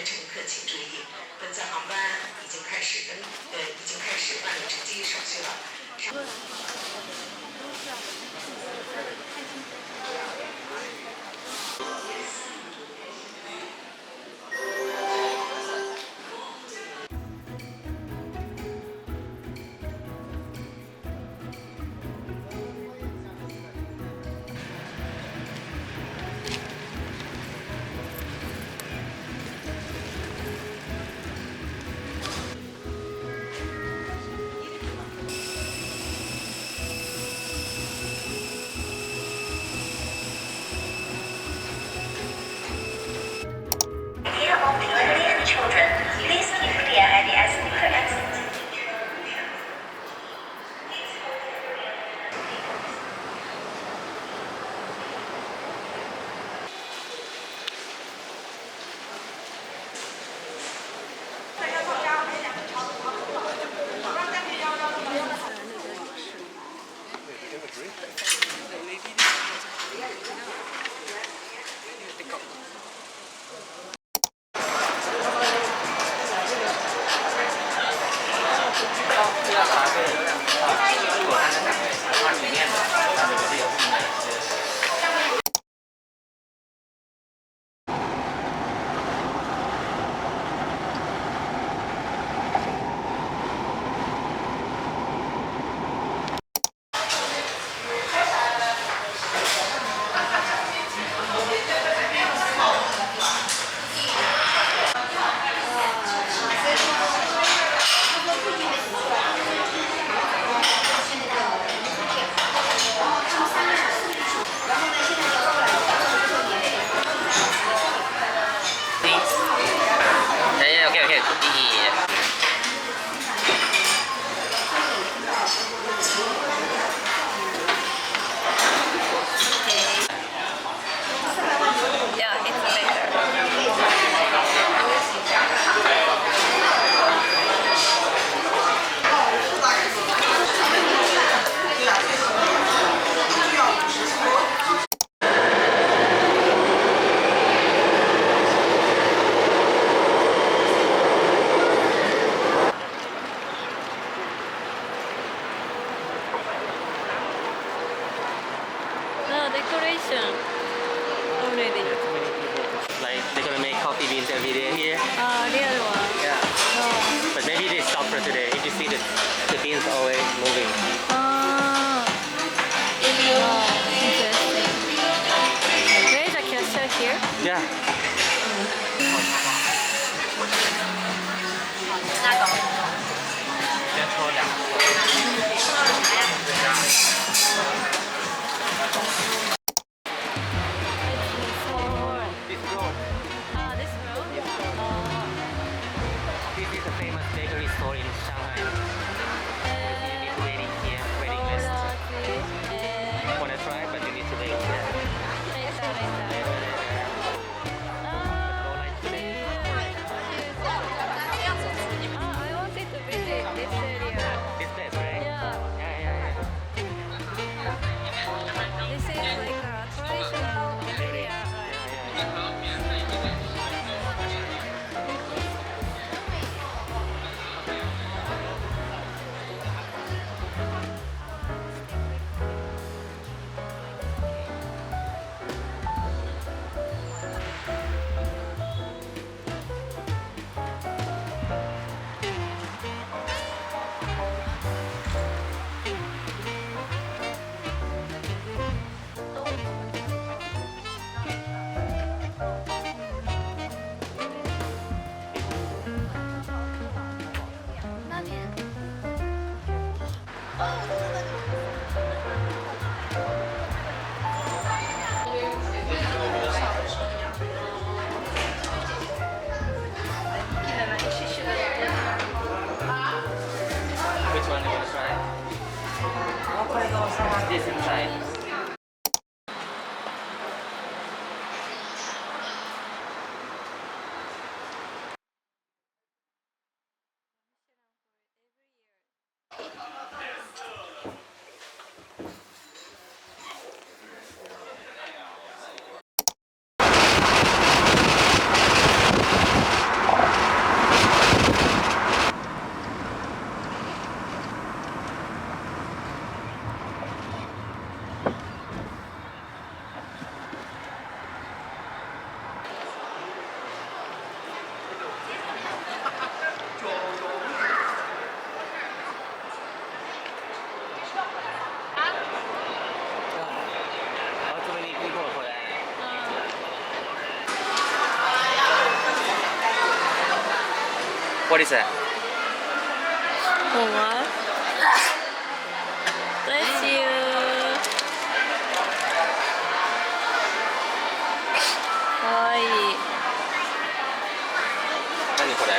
的乘客请注意，本次航班已经开始办理值机手续了。Decoration already. Like they're gonna make coffee beans every day here. Real one. Yeah. Oh. But maybe they stop for today. If you see the beans always moving. Oh, interesting. Where is the cashier here? Yeah. This road. This road? This is a famous bakery store in Shanghai. You need to waiting here, waiting list. Wanna try, but you need to wait here. Later. No lunch today. I wanted to visit this area. This place, right? Yeah. Yeah. This is like a traditional area. Which one you wanna try? This inside. What is that? For what? Bless you. かわいい。何これ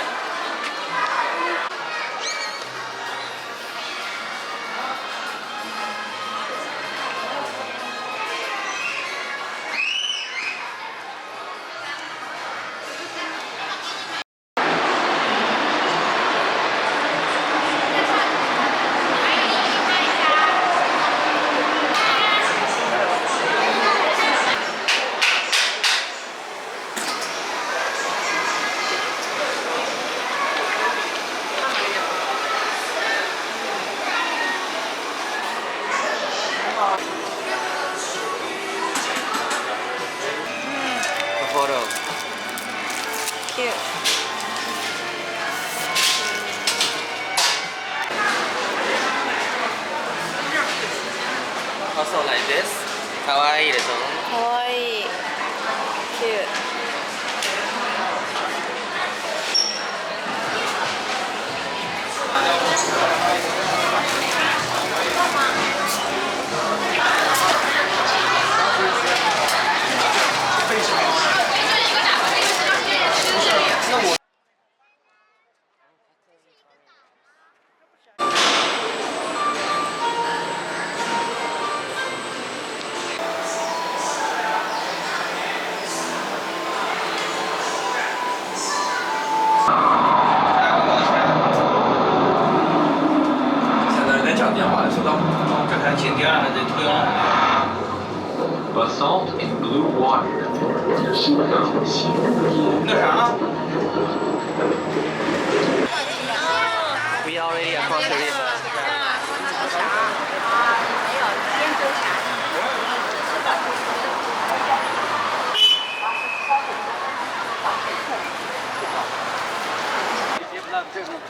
？photo. Cute. Also like this. Kawaii でしょ。かわいい。Cute. Basalt in blue water. 那啥呢 We already across the river.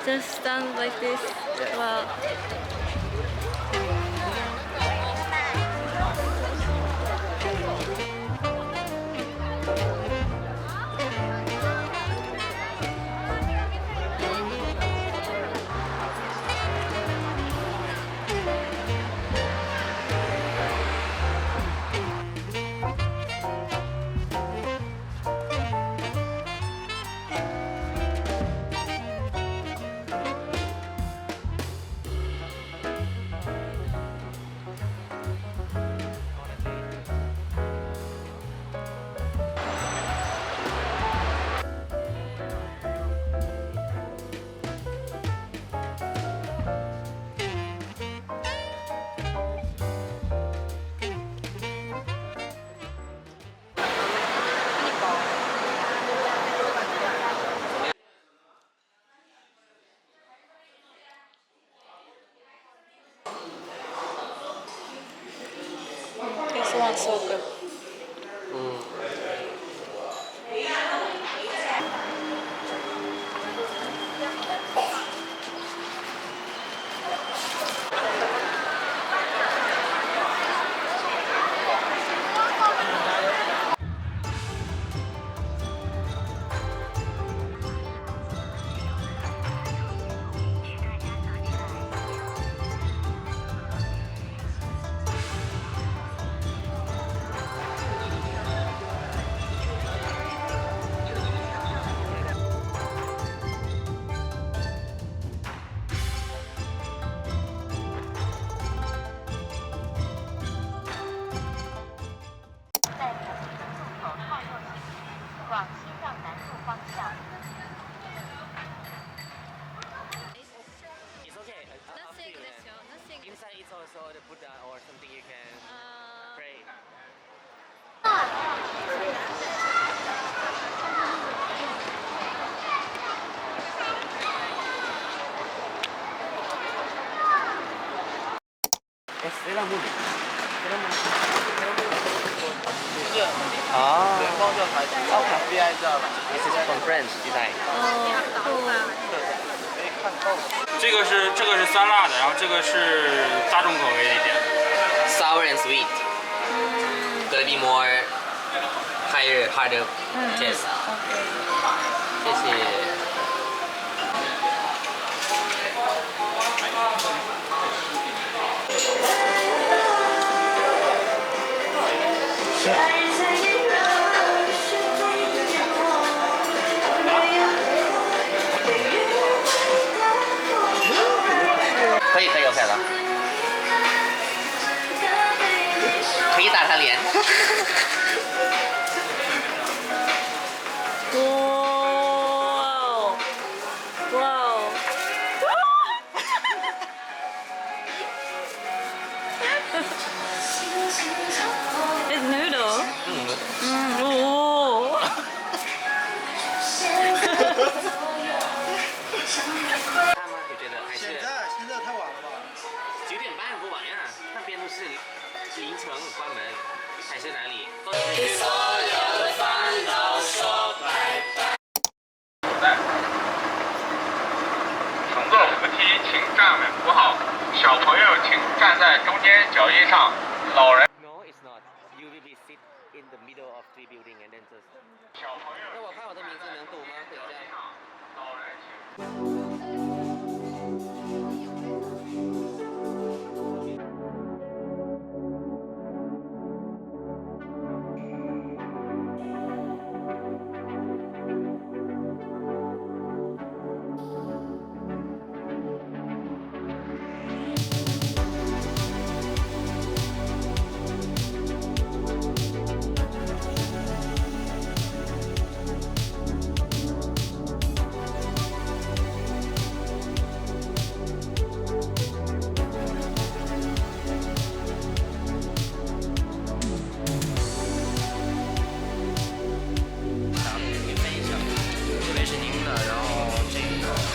Just stand like this. Wow. This one's so good. It's okay. Up to you then. Inside it's also the Buddha or something you can pray. Espera mucho. Ah. This is from French design. 这个是酸辣的，然后这个是大众口味一点。 Sour and sweet. Gonna be more harder taste. 谢谢。以，OK 了。可以打他脸。Whoa! Whoa! It's noodle. 哦。看吗？你觉得还是？现在太晚了吧9点半不晚呀，那边都是凌晨关门，还是哪里？乘坐扶梯请站稳扶好，小朋友请站在中间脚印上，老人。No, it's not. You will be sit in the middle of three building and then just. 小朋友。那我看我的名字能读吗？等一下。老人请。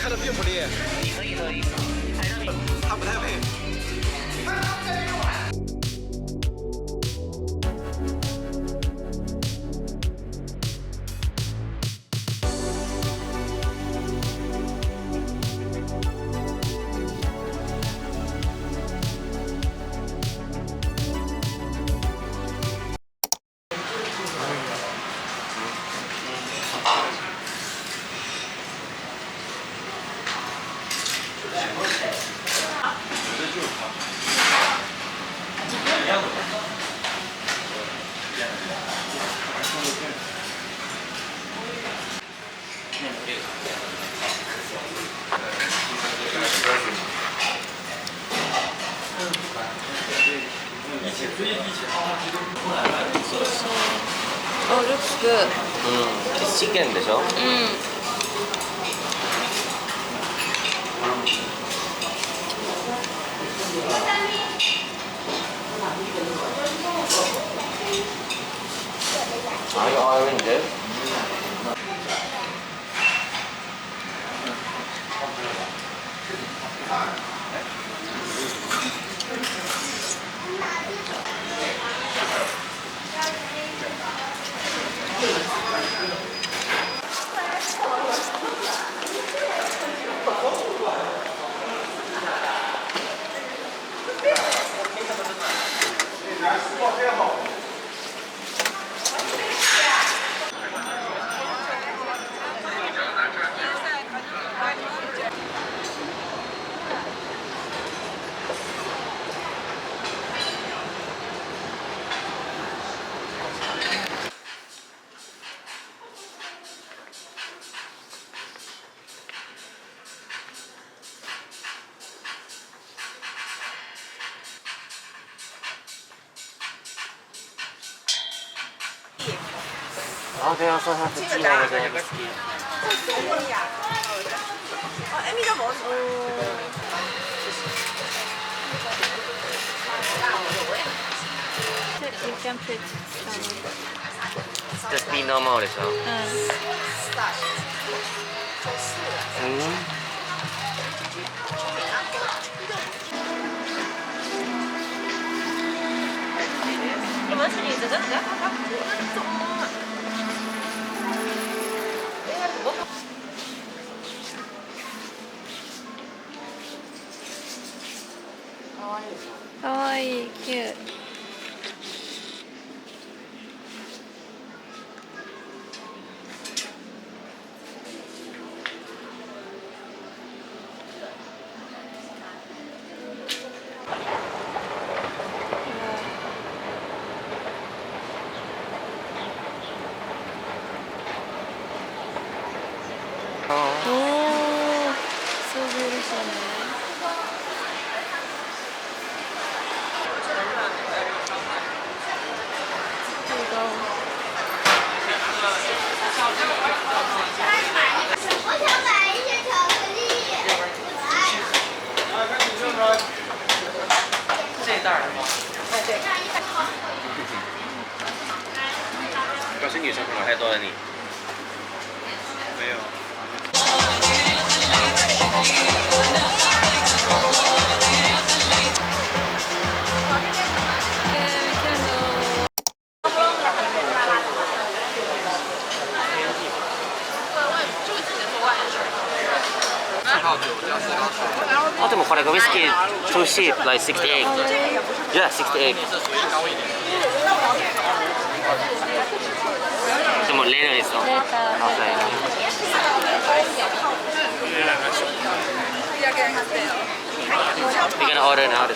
开的并不厉害，你可以。他不太配。Oh, looks good. It's chicken でしょ？Are you ordering this? 아, 내가 써서 듣지 말고 에미가 먹었어. You can put some. Just be normal でしょ？你们是你这个人家他不中啊。かわいい、キュート。おー、そうbeautifulね。喝你？没有。あ、でもこれがウイスキー2 sheep like 68 yeah 68でも later is on Later. okay we're gonna order now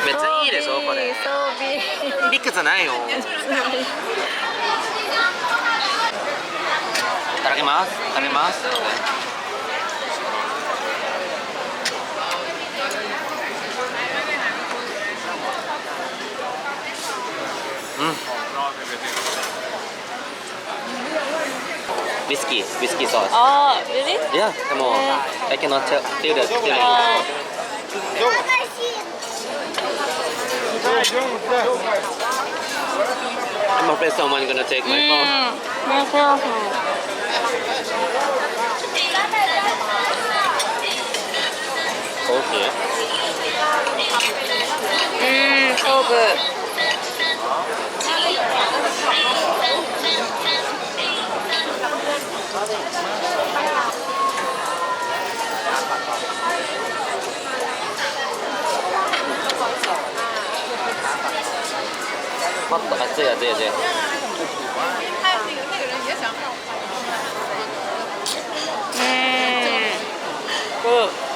めっちゃいいでしょこれ So big. ビッグじゃないよいただきますいただきますウイスキーソース Oh, really? Yeah, でも I cannot tell the feeling I'm afraid someone gonna take my phone Be careful. Okay So good. Hot 熱い熱い熱いGood.